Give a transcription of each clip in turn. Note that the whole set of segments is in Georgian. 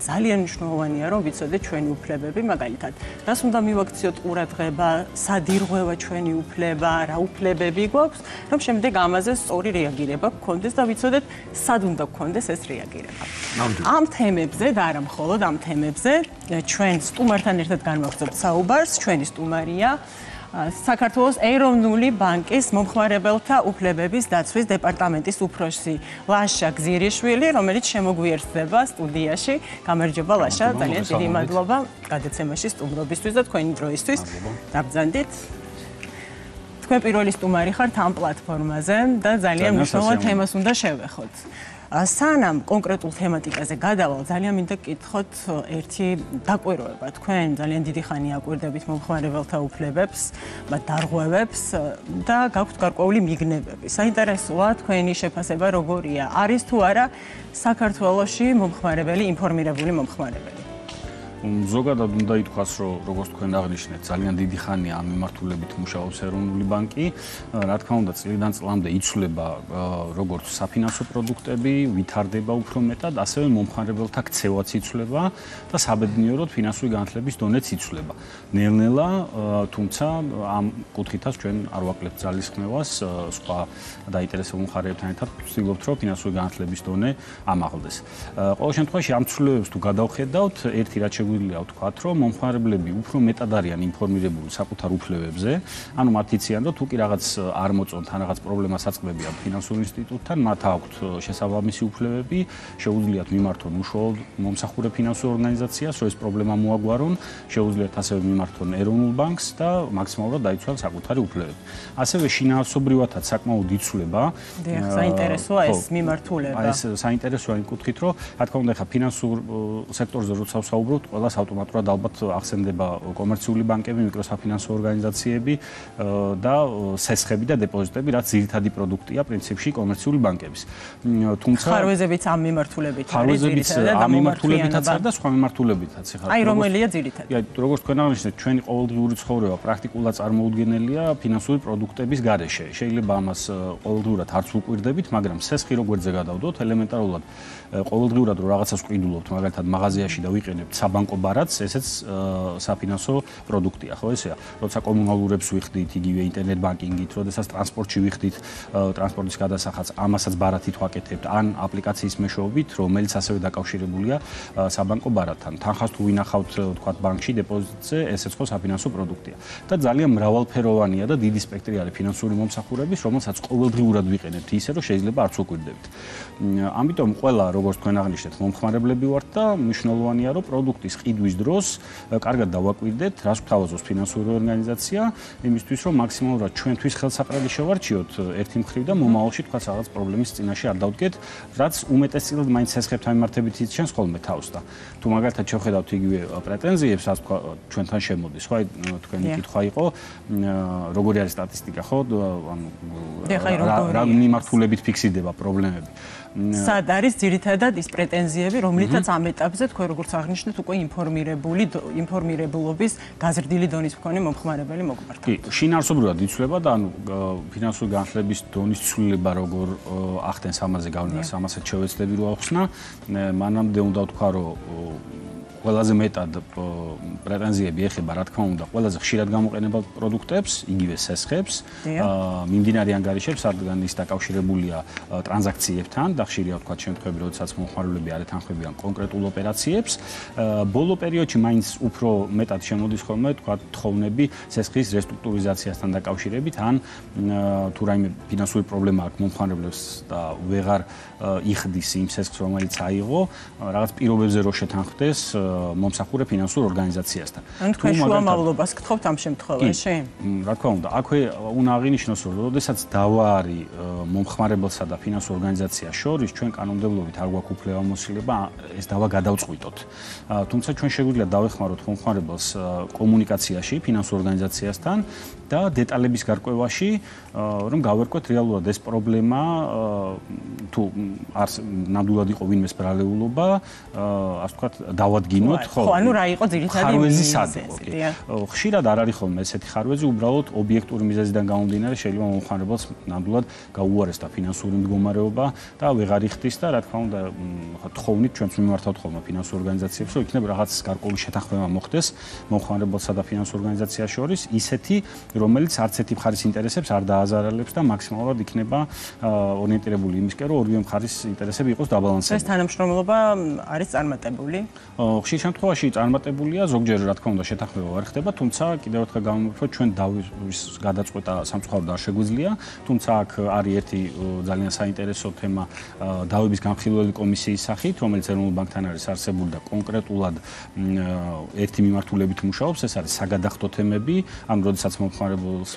ძალიან მნიშვნელოვანია, რომ ვიცოდეთ ჩვენი უფლებები, მაგალითად, რას უნდა მივაქციოთ ყურადღება, სად ირღვევა ჩვენი უფლება, რა უფლებები გვაქვს, რომ შემდეგ ამაზე სწორი რეაგირება გქონდეს და ვიცოდეთ, სად უნდა გქონდეს ეს რეაგირება. ამ თემებზე და არა მხოლოდ ამ თემებზე, ჩვენ სტუმართან ერთად განვაგრძობთ საუბარს, ჩვენი სტუმარია საქართველოს ეროვნული ბანკის მომხმარებელთა უფლებების დაცვის დეპარტამენტის უფროსი ლაშა გზირიშვილი, რომელიც შემოგვიერთდება სტუდიაში. გამარჯობა ლაშა, ძალიან დიდი მადლობა გადაცემაში სტუმრობისთვის და თქვენი დროისთვის. დაბრძანდით. თქვენ პირველი სტუმარი ხართ ამ პლატფორმაზე და ძალიან მნიშვნელოვან თემას უნდა შევეხოთ. სანამ კონკრეტულ თემატიკაზე გადავალ, ძალიან მინდა გკითხოთ ერთი დაკვირვება. თქვენ ძალიან დიდი ხანია აკვირდებით მომხმარებელთა უფლებებს, მათ დარღვევებს და გაქვთ გარკვეული მიგნებები. საინტერესოა თქვენი შეფასება როგორია? არის თუ არა საქართველოში მომხმარებელი, ინფორმირებული მომხმარებელი? ზოგადად უნდა ითქვას, რომ როგორც თქვენ აღნიშნეთ, ძალიან დიდი ხანია ამ მიმართულებით მუშაობს ეროვნული ბანკი. რა თქმა უნდა, წლიდან წლამდე იცვლება როგორც საფინანსო პროდუქტები, ვითარდება უფრო მეტად, ასევე მომხმარებელთა ქცევაც იცვლება და საბედნიეროდ ფინანსური განათლების დონეც იცვლება. ნელ-ნელა, თუმცა ამ კუთხითაც ჩვენ არ ვაკლებთ ძალისხმევას, სხვა დაინტერესებულ მხარეებთან ერთად ვცდილობთ, რომ ფინანსური განათლების დონე ამაღლდეს. ყოველ შემთხვევაში ამ ცვლილებებს თუ გადავხედავთ, ერთი რაც შეგვიძლია ვთქვათ, რომ მომხმარებლები უფრო მეტად არიან ინფორმირებული საკუთარ უფლებებზე, ანუ მათ იციან, რომ თუ კი რაღაც არ მოწონთ, ან რაღაც პრობლემას აწყდებიან ფინანსურ ინსტიტუტთან, მათ აქვთ შესაბამისი უფლებები, შეუძლიათ მიმართონ უშუალოდ მომსახურე ფინანსურ ორგანიზაციას, რომ ეს პრობლემა მოაგვარონ, შეუძლიათ ასევე მიმართონ ეროვნულ ბანკს და მაქსიმალურად დაიცვალონ საკუთარი უფლებები. ასევე შინაარსობრივადაც საკმაოდ იცვლება. დიახ, საინტერესოა ეს მიმართულება. ეს საინტერესოა იმ კუთხით, რომ რა თქმა უნდა, ხა ფინანსურ სექტორზე როცა ვსაუბრობთ, ყველას ავტომატურად ალბათ ახსენდება კომერციული ბანკები, მიკროსაფინანსო ორგანიზაციები და სესხები და დეპოზიტები, რაც ძირითადი პროდუქტია პრინციპში კომერციული ბანკების. თუმცა ხარვეზებიც ამ მიმართულებით არის ძირითადად ამ მიმართულებითაც და სხვა მიმართულებითაც ხარ. აი რომელია ძირითადი? როგორც თქვენ აღნიშნეთ, ჩვენი ყოველდღიური ცხოვრება პრაქტიკულად წარმოუდგენელია ფინანსური პროდუქტების გარეშე. შეიძლება ამას ყოველდღურად არც ვუკვირდებით, მაგრამ სესხი როგვერზე გადავდოთ, ელემენტარულად ყოველდღურად რო რაღაცას ვყიდულობთ, მაგალითად მაღაზიაში და ვიყენებთ საბანკო ბარათს, ესეც საფინანსო პროდუქტია, ხო ესეა? როცა კომუნალურებს ვიხდით, იგივე ინტერნეტ ბანკინგით, როდესაც ტრანსპორტში ვიხდით, ტრანსპორტის გადასახადს, ამასაც ბარათით ვაკეთებთ, ან აპლიკაციის მეშვეობით, რომელიც ასევე დაკავშირებულია საბანკო ბარათთან. თანხას თუ ვინახავთ, თქვათ, ბანკში დეპოზიტზე, ესეც ხო საფინანსო პროდუქტია. და ძალიან მრავალფეროვანია და დიდი სპექტრი არის ფინანსური მომსახურების, რომელსაც ყოველდღიურად ვიყენებთ ისე, რომ შეიძლება არც ვუკვირდებით. ამიტომ ყველა, როგორც თქვენ აღნიშნეთ, მომხმარებლები ვართ და მნიშვნელოვანია, რომ პროდუქტის ყიდვის დროს კარგად დავაკვირდეთ, რას გვთავაზობს ფინანსური ორგანიზაცია, იმისთვის, რომ მაქსიმალურად ჩვენთვის ხელსაყრელი შევარჩიოთ ერთი მხრივ და მომავალში თქვა რაღაც პრობლემის წინაშე არ დავდგეთ, რაც უმეტესწილად მაინც სესხებთან მიმართებით იცჩენს ხოლმე თავს და თუ მაგალითად შევხედავთ იგივე პრეტენზიებს, რაც თქვა ჩვენთან შემოდის, ხო, აი თქვენი კითხვა იყო, როგორი არის სტატისტიკა, ხო, ანუ რა მიმართულებით ფიქსირდება პრობლემები. სად არის ძირითადად ის პრეტენზიები, რომლითაც ამ ეტაპზე თქვენ როგორც აღნიშნეთ, უკვე ინფორმირებულობის გაზრდილი დონის მქონე მომხმარებელი მოგვართ. კი, შინაარსობრივად იცვლება და ანუ ფინანსური განათლების დონის ცვლილება როგორ ახდენს ამაზე გავლენას, ამასაც შევეცდები რომ ახსნა. მანამდე უნდა ვთქვა, რომ ყველაზე მეტად პრეტენზიები ეხება, რა თქმა უნდა, ყველაზე ხშირად გამოყენებელ პროდუქტებს, იგივე სესხებს, მიმდინარე ანგარიშებს, რადგან ის დაკავშირებულია ტრანზაქციებთან და ხშირია ვთქვათ შემთხვევები, როდესაც მომხმარებლები არ ეთანხმებიან კონკრეტულ ოპერაციებს. ბოლო პერიოდში მაინც უფრო მეტად შემოდის ხოლმე ვთქვათ თხოვნები სესხის რესტრუქტურიზაციასთან დაკავშირებით, ან თუ რაიმე ფინანსური პრობლემა აქვს მომხმარებლებს და ვეღარ იხდის იმ სესხს, რომელიც აიღო, რაღაც პირობებზე რო შეთანხმდეს მომსახურე ფინანსურ ორგანიზაციასთან. ან თქვენ შუამავლობას გთხოვთ ამ შემთხვევაში? რა თქმა უნდა, აქვე უნდა აღინიშნოს, რომ როდესაც დავა არის მომხმარებელსა და ფინანსურ ორგანიზაციას შორის, ჩვენ კანონმდებლობით არ გვაქვს უფლებამოსილება ეს დავა გადავწყვიტოთ. თუმცა ჩვენ შეგვიძლია დავეხმაროთ მომხმარებელს კომუნიკაციაში ფინანსურ ორგანიზაციასთან და დეტალების გარკვევაში, რომ გავერკვეთ რეალურად ეს პრობლემა თუ არს ნამდვილად იყო ვინმეს ბრალეულობა, ასე ვთქვათ, დავადგინოთ მოვიდინოთ, ხო, ანუ რა იყო ძირითადი მიზეზი? ხშირად არ არის ხოლმე ესეთი ხარვეზი, უბრალოდ ობიექტური მიზეზიდან გამომდინარე შეიძლება მომხმარებელს ნამდვილად გაუარესდა ფინანსური მდგომარეობა და ვეღარ იხდის და რა თქმა უნდა თხოვნით ჩვენც მიმართავთ ხოლმე ფინანსურ ორგანიზაციებს, რომ იქნებ რაღაც გარკვეული შეთანხმება მოხდეს მომხმარებელსა და ფინანსურ ორგანიზაციას შორის, ისეთი, რომელიც არც ერთი მხარის ინტერესებს არ დააზარალებს და მაქსიმალურად იქნება ორიენტირებული იმისკენ, რომ ორივე მხარის ინტერესები იყოს დაბალანსებული. ეს თანამშრომლობა არის წარმატებული? ხშირ შემთხვევაში წარმატებულია, ზოგჯერ რა თქმა უნდა შეთანხმება არ ხდება, თუმცა კიდევ ერთხელ გამომიყვანოთ, რომ ჩვენ დავის გადაწყვეტა სამწუხაროდ არ შეგვიძლია, თუმცა აქ არის ერთი ძალიან საინტერესო თემა დავების განხილველი კომისიის სახით, რომელიც ეროვნულ ბანკთან არის არსებული და კონკრეტულად ერთი მიმართულებით მუშაობს, ეს არის საგადახდო თემები, ან როდესაც მომხმარებელს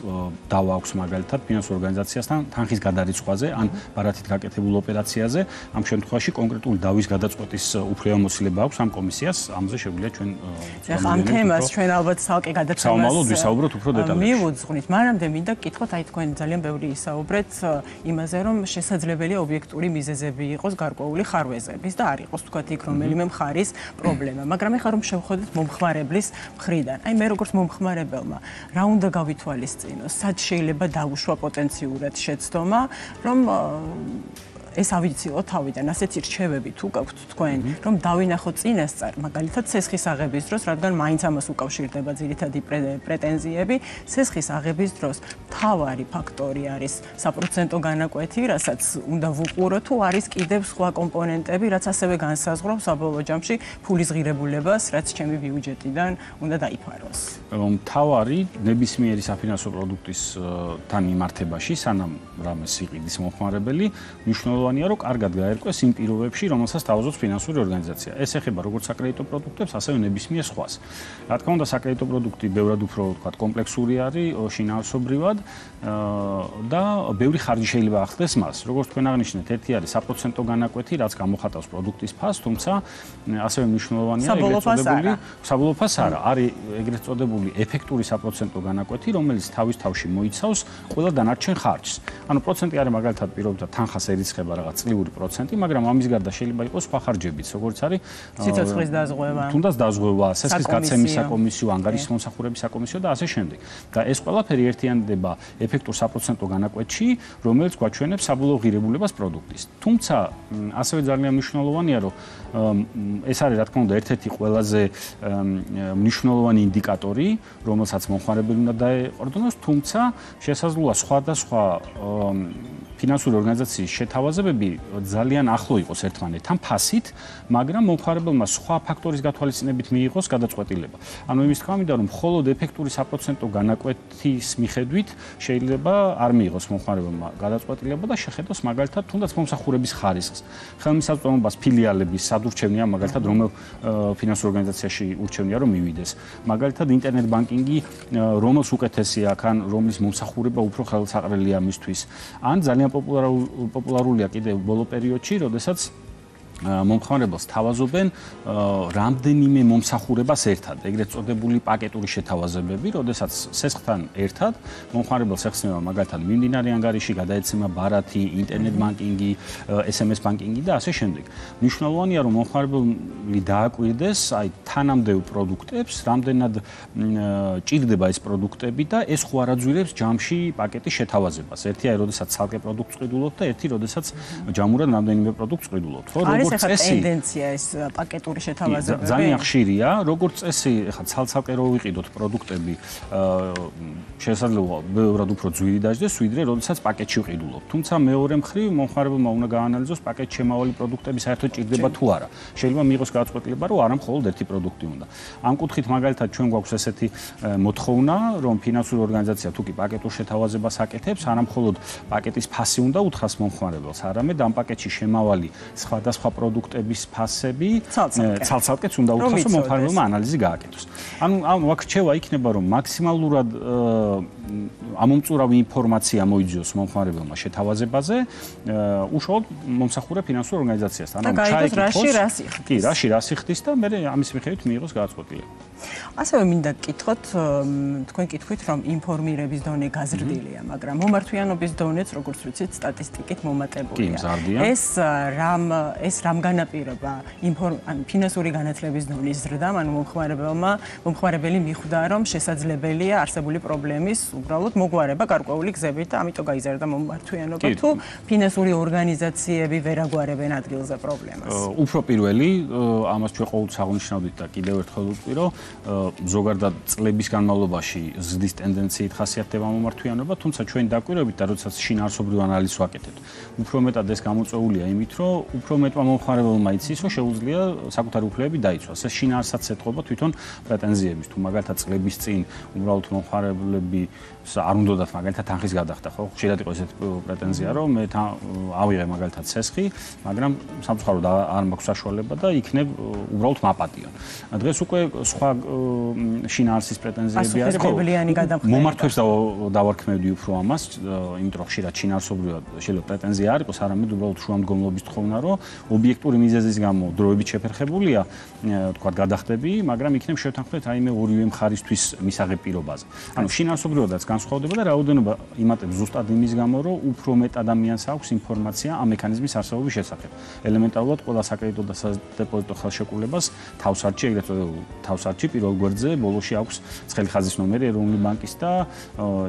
დავა აქვს მაგალითად ფინანსურ ორგანიზაციასთან თანხის გადარიცხვაზე, ან ბარათით გაკეთებულ ოპერაციაზე, ამ შემთხვევაში კონკრეტული დავის გადაწყვეტის უფლებამოსილება აქვს ამ კომისიას, ამაზე შეგვიძლია ჩვენ ამ თემას ჩვენ ალბათ ცალკე გადაცემას საომალოდ ვისაუბროთ უფრო დეტალებში. მივუძღვნით, მანამდე მინდა გკითხოთ, აი თქვენ ძალიან ბევრი ისაუბრეთ იმაზე, რომ შესაძლებელია ობიექტური მიზეზები იყოს გარკვეული ხარვეზების და არ იყოს თქვათ იქ რომელიმე მხარის პრობლემა, მაგრამ ეხლა რომ შევხედოთ მომხმარებლის მხრიდან, აი მე როგორც მომხმარებელმა რა უნდა გავითვალისწინოს, სად შეიძლება დაუშვა პოტენციურად შეცდომა, რომ ეს ავიცილო თავიდან, ასეთი რჩევები თუ გაქვთ თქვენ, რომ დავინახოთ წინასწარ, მაგალითად ცესხის აღების დროს, რადგან მაინც ამას უკავშირდება ძირითადი პრეტენზიები, ცესხის აღების დროს მთავარი ფაქტორი არის საპროცენტო განაკვეთი, რასაც უნდა ვუყუროთ, თუ არის კიდევ სხვა კომპონენტები, რაც ასევე განსაზღვრავს საბოლოო ჯამში ფულის ღირებულებას, რაც ჩემი ბიუჯეტიდან უნდა დაიფაროს. მთავარი ნებისმიერი საფინანსო პროდუქტისთან მიმართებაში, სანამ რამეს იყიდის მომხმარებელი, მნიშვნელოვანია, რომ კარგად გაერკვეს იმ პირობებში, რომელსაც თავაზობს ფინანსური ორგანიზაცია. ეს ეხება როგორც საკრედიტო პროდუქტებს, ასევე ნებისმიერ სხვას. რა თქმა უნდა, საკრედიტო პროდუქტი ბევრად უფრო, ვთქვათ, კომპლექსური არის შინაარსობრივად და ბევრი ხარჯი შეიძლება ახდეს მას. როგორც თქვენ აღნიშნეთ, ერთი არის საპროცენტო განაკვეთი, რაც გამოხატავს პროდუქტის ფასს, თუმცა ასევე მნიშვნელოვანია ეგრეთ წოდებული საბოლოო ფასი არა, არის ეგრეთ წოდებული ეფექტური საპროცენტო განაკვეთი, რომელიც თავის თავში მოიცავს ყველა დანარჩენ ხარჯს. ანუ პროცენტი არის მაგალითად პირობითად თანხას ერიცხება რაღაც წლიური პროცენტი, მაგრამ ამის გარდა შეიძლება იყოს სხვა ხარჯებიც, როგორც არის სიცოცხლის დაზღვევა, თუნდაც დაზღვევა, სესხის გაცემის საკომისიო, ანგარიშის მომსახურების საკომისიო და ასე შემდეგ. და ეს ყველაფერი ერთიანდება ეფექტურ საპროცენტო განაკვეთში, რომელიც გვაჩვენებს საბოლოო ღირებულებას პროდუქტის. თუმცა ასევე ძალიან მნიშვნელოვანია, რომ ეს არის რა თქმა უნდა ერთ-ერთი ყველაზე მნიშვნელოვანი ინდიკატორი, რომელსაც მომხმარებელი უნდა დაეყრდნოს, თუმცა შესაძლოა სხვადასხვა ფინანსური ორგანიზაციის შეთავაზებები ძალიან ახლო იყოს ერთმანეთთან ფასით, მაგრამ მომხმარებელმა სხვა ფაქტორის გათვალისწინებით მიიღოს გადაწყვეტილება. ანუ იმის თქმა მინდა, რომ მხოლოდ ეფექტური საპროცენტო განაკვეთის მიხედვით შეიძლება არ მიიღოს მომხმარებელმა გადაწყვეტილება და შეხედოს მაგალითად თუნდაც მომსახურების ხარისხს. ხელმისაწვდომობას ფილიალების სადურჩევნია მაგალითად რომელ ფინანსურ ორგანიზაციაში ურჩევნია რომ მივიდეს. მაგალითად ინტერნეტ ბანკინგი რომელს უკეთესია, ან რომლის მომსახურება უფრო ხელსაყრელია მისთვის. ან ძალიან პოპულარულია კიდევ ბოლო პერიოდში, როდესაც მომხმარებელს თავაზობენ რამდენიმე მომსახურებას ერთად, ეგრეთ წოდებული პაკეტური შეთავაზებები, როდესაც სესხთან ერთად მომხმარებელს ეხსნება მაგალითად მიმდინარე ანგარიში, გადაეცემა ბარათი, ინტერნეტ ბანკინგი, SMS ბანკინგი და ასე შემდეგ. მნიშვნელოვანია, რომ მომხმარებელი დააკვირდეს აი თანამდებობ პროდუქტებს, რამდენად ჭირდება ეს პროდუქტები და ეს ხო არ აძვირებს ჯამში პაკეტის შეთავაზებას. ერთია, როდესაც ცალკე პროდუქტს ყიდულობთ და ერთი, როდესაც ჯამურად რამდენიმე პროდუქტს ყიდულობთ. ეს ტენდენცია ეს პაკეტური შეთავაზებები ძალიან ხშირია, როგორც წესი, ეხლა ცალ-ცალკე რო ვიყიდოთ პროდუქტები, შესაძლოა ბევრად უფრო ძვირი დაждდეს, ვიდრე როდესაც პაკეტში ვყიდულობთ. თუმცა მეორე მხრივ მომხმარებელმა უნდა გაანალიზოს პაკეტში შემავალი პროდუქტები საერთოდ ჭირდება თუ არა. შეიძლება მიიღოს გადაწყვეტილება, რომ არა მხოლოდ ერთი პროდუქტი უნდა. ამ კუთხით მაგალითად ჩვენ გვაქვს ესეთი მოთხოვნა, რომ ფინანსური ორგანიზაცია თუ კი პაკეტურ შეთავაზებას აკეთებს, არა მხოლოდ პაკეტის ფასი უნდა უთხრას მომხმარებელს, არამედ ამ პაკეტში შემავალი სხვადასხვა პროდუქტების ფასები ცალ-ცალკეც უნდა უთხრას, რომ მომხმარებელმა ანალიზი გააკეთოს. ანუ აქ რჩევა იქნება, რომ მაქსიმალურად ამომწურავი ინფორმაცია მოიძიოს მომხმარებელმა შეთავაზებაზე, უშუალოდ მომსახურე ფინანსურ ორგანიზაციასთან. ანუ ჩაიგოს კი, რაში ხდის და მე ამის მიხედვით მიიღოს გადაწყვეტილება. ასევე მინდა გკითხოთ, თქვენ კითხვით, რომ ინფორმირების დონე გაზრდილია, მაგრამ მომართვიანობის დონეც, როგორც ვიცით, სტატისტიკით მომატებულია. კი, მზარდია. ეს რამ განაპირობა ფინანსური განათლების დონის ზრდამ, ანუ მომხმარებელი მიხვდა, რომ შესაძლებელია არსებული პრობლემის უბრალოდ მოგვარება გარკვეული გზებით და ამიტომ გაიზარდა მომმართვიანობა თუ ფინანსური ორგანიზაციები ვერ აგვარებენ ადგილზე პრობლემას. უფრო პირველი, ამას ჩვენ ყოველთვის აღნიშნავდით და კიდევ ერთხელ ვუწვირო, ზოგადად წლების განმავლობაში ზრდის ტენდენციით ხასიათდება მომმართვიანობა, თუმცა ჩვენ დაკვირვებით და როდესაც შინაარსობრივ ანალიზს ვაკეთებთ, უფრო მეტად ეს გამოწვეულია იმით, რომ უფრო მეტმა მომხმარებელმა იცის, რომ შეუძლია საკუთარი უფლებები დაიცვას. ეს შინაარსაც ეთყობა თვითონ პრეტენზიების, თუ მაგალითად წლების წინ უბრალოდ მომხმარებლები არ უნდათ მაგალითად თანხის გადახდა, ხო? ხშირად იყო ესეთი პრეტენზია, რომ მე ავიღე მაგალითად ცესხი, მაგრამ სამწუხაროდ არ მაქვს საშუალება და იქნებ უბრალოდ მაპატიონ. დღეს უკვე სხვა შინაარსის პრეტენზიები არის, ხო? მომართვებს დავარქმევდი უფრო ამას, იმიტომ რომ ხშირად შინაარსობრივად შეიძლება პრეტენზია არ იყოს, არამედ უბრალოდ შუამდგომლობის თხოვნა, რომ ობიექტური მიზეზის გამო დროებით შეფერხებულია, თქვა გადახდები, მაგრამ იქნებ შევთანხმდეთ რაიმე ორივე მხარისთვის მისაღებ პირობაზე. ანუ შინაარსობრივადაც განსხვავდება და რაოდენობა იმატებს ზუსტად იმის გამო, რომ უფრო მეტ ადამიანს აქვს ინფორმაცია ამ მექანიზმის არსებობის შესახებ. ელემენტარულად ყველა საკრედიტო და სადეპოზიტო ხელშეკრულებას თავსარჩი, ეგრეთ წოდებული თავსარჩი პირველ გვერდზე ბოლოში აქვს ცხელი ხაზის ნომერი ეროვნული ბანკის და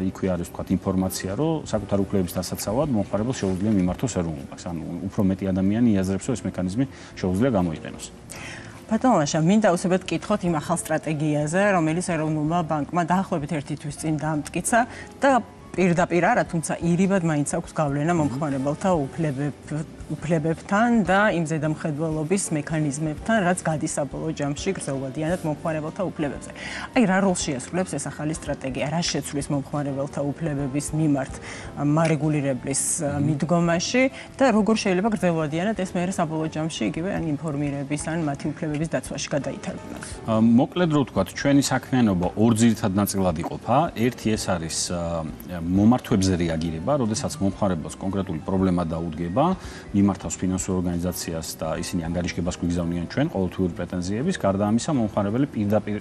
იქვე არის თქვა ინფორმაცია, რომ საკუთარ უფლებების დასაცავად მომხმარებელს შეუძლია მიმართოს ეროვნულ ბანკს. ანუ უფრო მეტი ადამიანი იაზრებს, რომ ეს მექანიზმი შეუძლია გამოიყენოს. ბატონო ლაშა, მინდა უსებად კითხოთ იმ ახალ სტრატეგიაზე, რომელიც ეროვნულმა ბანკმა დაახლოებით 1 თვის წინ დაამტკიცა და პირდაპირ არა, თუმცა ირიბად მაინც აქვს გავლენა მომხმარებელთა უფლებებთან და იმ ზედამხედველობის მექანიზმებთან, რაც გადის საბოლოო ჯამში გრძელვადიანად მომხმარებელთა უფლებებზე. აი, რა როლს შეასრულებს ეს ახალი სტრატეგია? რა შეცვლის მომხმარებელთა უფლებების მიმართ მარეგულირებლის მიდგომაში და როგორ შეიძლება გრძელვადიანად ეს მერე საბოლოო ჯამში იგივე ინფორმირების ან მათი უფლებების დაცვაში გადაითარგმნოს? მოკლედ რო ვთქვათ, ჩვენი საქმიანობა ორ ძირითად ნაწილად იყოფა. ერთი ეს არის მომართვებზე რეაგირება, როდესაც მომხმარებელს კონკრეტული პრობლემა დაუდგება, მიმართავს ფინანსურ ორგანიზაციას და ისინი ანგარიშგებას გვიგზავნიან ჩვენ ყოველთვიური პრეტენზიების, გარდა ამისა მომხმარებელი პირდაპირ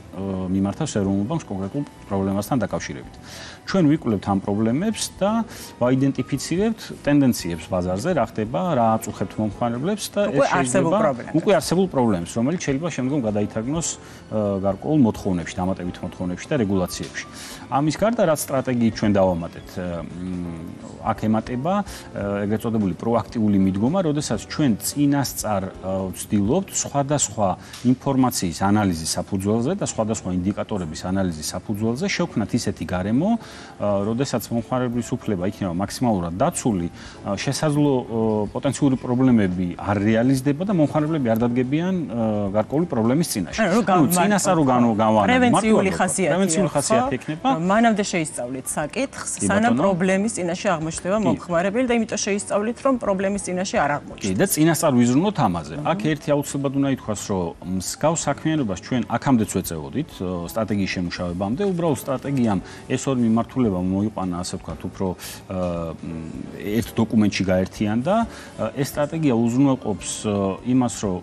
მიმართავს ეროვნულ ბანკს კონკრეტულ პრობლემასთან დაკავშირებით. ჩვენ ვიკვლევთ ამ პრობლემებს და ვაიდენტიფიცირებთ ტენდენციებს ბაზარზე, რა ხდება, რა აწუხებთ მომხმარებლებს და ეს შეიძლება უკვე არსებულ პრობლემებს, რომელიც შეიძლება შემდგომ გადაითარგმნოს გარკვეულ მოთხოვნებში, დამატებით მოთხოვნებში და რეგულაციებში. ამის გარდა რაც სტრატეგიით ჩვენ დავამატეთ, აქ ემატება ეგრეთ წოდებული პროაქტიული მიდგომა, როდესაც ჩვენ წინასწარ ვცდილობთ სხვადასხვა ინფორმაციის ანალიზის საფუძველზე და სხვადასხვა ინდიკატორების ანალიზის საფუძველზე შევქმნათ ისეთი გარემო, როდესაც მომხმარებლის უფლება იქნება მაქსიმალურად დაცული, შესაძლო პოტენციური პრობლემები არ რეალიზდება და მომხმარებლები არ დადგებიან გარკვეული პრობლემის წინაშე. ანუ წინასწარ რო განვანალოთ, პრევენციული ხასიათი ექნება. მანამდე შეისწავლით საკითხს, სანამ პრობლემის წინაშე აღმოჩნდება მომხმარებელი და იმიტომ შეისწავლით, რომ პრობლემის წინაშე არ აღმოჩნდება. კი და წინასწარ ვიზრუნოთ ამაზე. აქ ერთი აუცილებლად უნდა ითქვას, რომ მსგავს საქმიანობას ჩვენ აქამდეც ვეწევოდით სტრატეგიის შემუშავებამდე, უბრალოდ სტრატეგიამ ეს ორი მიმართულება მოიყვანა, ასე ვთქვათ, უფრო ერთ დოკუმენტში გაერთიანდა. ეს სტრატეგია უზრუნველყოფს იმას, რომ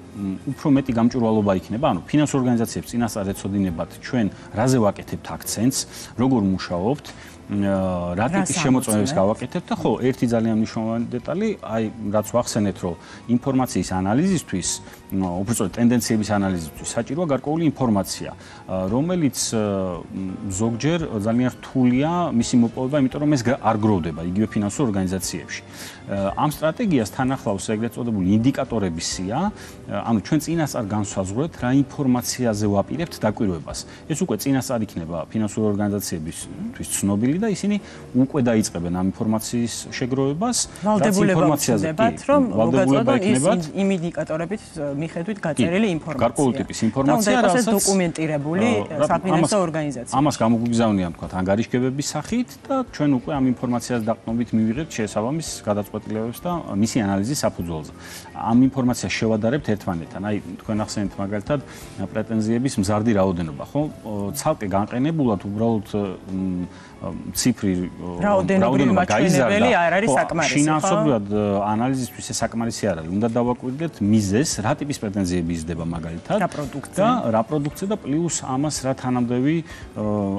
უფრო მეტი გამჭვირვალობა იქნება, ანუ ფინანსურ ორგანიზაციებს წინასწარ ეცოდინებათ ჩვენ რაზე ვაკეთებთ აქცენტს, როგორ მუშაობთ, რა ტიპის შემოწმებებს გავაკეთებთ და ხო, ერთი ძალიან მნიშვნელოვანი დეტალი, აი, რაც ვახსენეთ, რომ ინფორმაციის ანალიზისთვის, უბრალოდ ტენდენციების ანალიზისთვის საჭიროა გარკვეული ინფორმაცია, რომელიც ზოგჯერ ძალიან რთულია მისი მოპოვება, იმიტომ რომ ეს არ გროვდება იგივე ფინანსურ ორგანიზაციებში. ამ სტრატეგიას თან ახლავს ეგრეთ წოდებული ინდიკატორების სია, ანუ ჩვენ წინასწარ განსაზღვრებთ რა ინფორმაციაზე ვაპირებთ დაკვირვებას. ეს უკვე წინასწარ იქნება ფინანსური ორგანიზაციებისთვის ცნობილი და ისინი უკვე დაიწყებენ ამ ინფორმაციის შეგროვებას. ვალდებულება იქნებათ, რომ მოგაწოდონ იმ ინდიკატორებით მიხედვით გაწერილი ინფორმაცია. გარკვეული ტიპის ინფორმაცია, რასაც დოკუმენტირებული საფინანსო ორგანიზაცია. ამას გამოგვიგზავნიან, თქვათ, ანგარიშგებების სახით და ჩვენ უკვე ამ ინფორმაციას დაყრდნობით მივიღებთ შესაბამის გადაწყვეტილებებს და მისი ანალიზის საფუძველზე. ამ ინფორმაციას შევადარებთ ერთმანეთთან. აი, თქვენ ახსენეთ მაგალითად პრეტენზიების მზარდი რაოდენობა, ხო? ცალკე განყენებულად უბრალოდ ციფრი რაოდენობრივი მაჩვენებელი არ არის საკმარისი. შინაარსობრივად ანალიზისთვის ეს საკმარისი არ არის. უნდა დავაკვირდეთ მიზეზს, რა ტიპის პრეტენზიები იზრდება მაგალითად და რა პროდუქცია და პლუს ამას რა თანამდები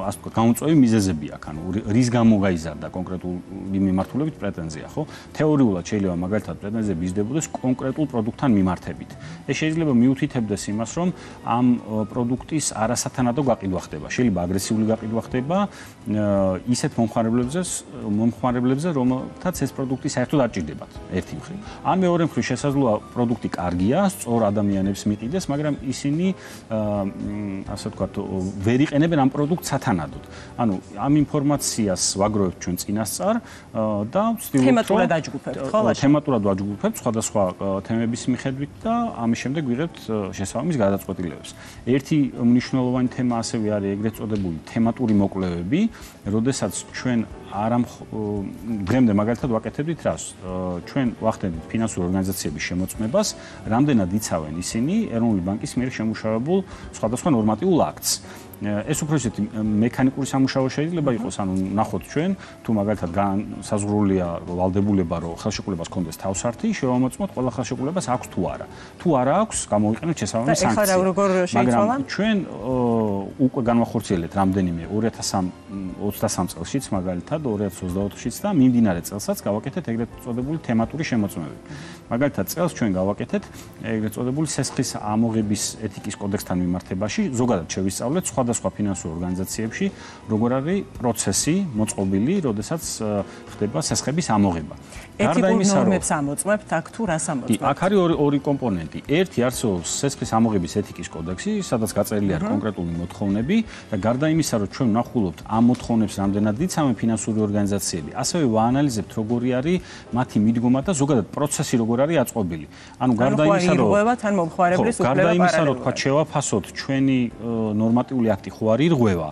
ასე ვთქვათ, გამოწვევი მიზეზები აქვს. ანუ რის გამო გაიზარდა კონკრეტული მიმართულებით პრეტენზია, ხო? თეორიულად შეიძლება მაგალითად პრეტენზიები იზრდებოდეს კონკრეტულ პროდუქტთან მიმართებით. ეს შეიძლება მიუთითებდეს იმას, რომ ამ პროდუქტის არასათანადო გაყიდვა ხდება. შეიძლება აგრესიული გაყიდვა ხდება ისეთ მომხმარებლებზე, რომელთაც ეს პროდუქტი საერთოდ არ ჭირდებათ, ერთი მხრივ. ან მეორე მხრივ შესაძლოა პროდუქტი კარგია, სწორ ადამიანებს მიყიდეს, მაგრამ ისინი ასე ვთქვათ, ვერ იყენებენ ამ პროდუქტს სათანადოდ. ანუ ამ ინფორმაციას ვაგროვებთ ჩვენ წინასწარ და ვცდილობთ თემატურად აჯგუფებთ, ხო? თემატურად ვაჯგუფებთ სხვადასხვა თემების მიხედვით და ამის შემდეგ ვიღებთ შესაბამის გადაწყვეტილებებს. ერთი მნიშვნელოვანი თემა ასევე არის ეგრეთ წოდებული თემატური მოკვლევები, როდესაც ჩვენ დღემდე მაგალითად ვაკეთებდით რას? ჩვენ ვახდენთ ფინანსური ორგანიზაციების შემოწმებას, რამდენად იცავენ ისინი ეროვნული ბანკის მიერ შემუშავებულ სხვადასხვა ნორმატიულ აქტს. ეს უფრო ისეთი მექანიკური სამუშაო შეიძლება იყოს, ანუ ნახოთ ჩვენ, თუ მაგალითად საზღვრულია ვალდებულება, რომ ხელშეკრულებას კონდეს თავსართი, შევამოწმოთ ყველა ხელშეკრულებას აქვს თუ არა. თუ არა აქვს, გამოვიყენებთ შესაბამის სანქციები. ეხლა როგორ შეიცვალა? მაგრამ ჩვენ უკვე განვახორციელეთ რამდენიმე 2023 წელშიც მაგალითად 2024-შიც და მიმდინარე წელსაც გავაკეთეთ ეგრეთ წოდებული თემატური შემოწმებები. მაგალითად წელს ჩვენ გავაკეთეთ ეგრეთ წოდებული სესხის ამოღების ეთიკის კოდექსთან მიმართებაში, ზოგადად შევისწავლეთ სხვადასხვა ფინანსურ ორგანიზაციებში, როგორ არის პროცესი მოწყობილი, როდესაც ხდება სესხების ამოღება. ეთიკურ ნორმებს ამოწმებთ, აქ თუ რას ამოწმებთ? აქ არის ორი კომპონენტი. ერთი არსებობს სესხის ამოღების ეთიკის კოდექსი, სადაც გაწერილი არის კონკრეტული მოთხოვნები და გარდა იმისა, რომ ჩვენ ვნახულობთ ამ მოთხოვნებს რამდენად იცავენ ფინანსური ორგანიზაციები, ასევე ვაანალიზებთ როგორი არის მათი მიდგომა და ზოგადად პროცესი როგორ არის აწყობილი. ანუ გარდა იმისა, რომ გარდა იმისა, რომ თქვა შევაფასოთ ჩვენი ნორმატიული აქტი ხო არ ირღვევა,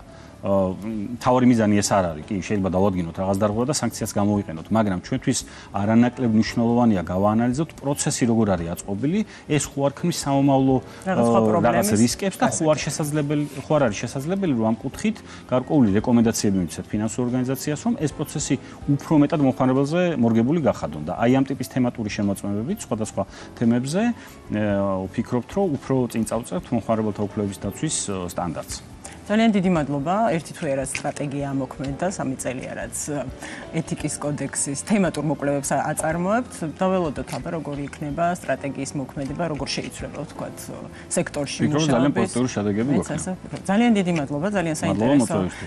თავარი მიზანი ეს არ არის, კი, შეიძლება დავადგინოთ რაღაც დარღვევა და სანქციას გამოვიყენოთ, მაგრამ ჩვენთვის არანაკლებ მნიშვნელოვანია გავაანალიზოთ პროცესი როგორ არის აწყობილი, ეს ხო არ ქმნის სამომავლო რაღაც რისკებს და ხო არ არის შესაძლებელი, რომ ამ კუთხით გარკვეული რეკომენდაციები მივცეთ ფინანსურ ორგანიზაციას, რომ ეს პროცესი უფრო მეტად მომხმარებელზე მორგებული გახადონ და აი ამ ტიპის თემატური შემოწმებებით სხვადასხვა თემებზე ვფიქრობთ, რომ უფრო წინ წავწერთ მომხმარებელთა უფლებების დაცვის სტანდარტს. ძალიან დიდი მადლობა. ერთი თვე რაც სტრატეგია ამოქმედა, 3 წელია რაც ეთიკის კოდექსის თემატურ მოკვლევებს აწარმოებთ. დაველოდოთ აბა როგორი იქნება სტრატეგიის მოქმედება, როგორ შეიცვლება ვთქვათ სექტორში მუშაობის. ძალიან პოზიტიური შედეგები გვაქვს. ძალიან დიდი მადლობა, ძალიან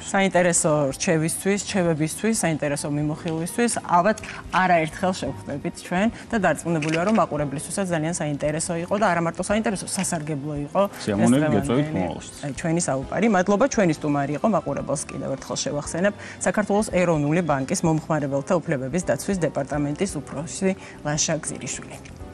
საინტერესო რჩევებისთვის, საინტერესო მიმოხილვისთვის. ალბათ არაერთხელ შევხვდებით ჩვენ და დარწმუნებული ვარ, რომ მაყურებლისთვისაც ძალიან საინტერესო იყო და არა მარტო საინტერესო, სასარგებლო იყო. სიამოვნებით გეწევით მომავალში. ჩვენი საუბარი. მადლობა, ჩვენი სტუმარი იყო, მაყურებელს კიდევ ერთხელ შევახსენებ, საქართველოს ეროვნული ბანკის მომხმარებელთა უფლებების დაცვის დეპარტამენტის უფროსი ლაშა გზირიშვილი.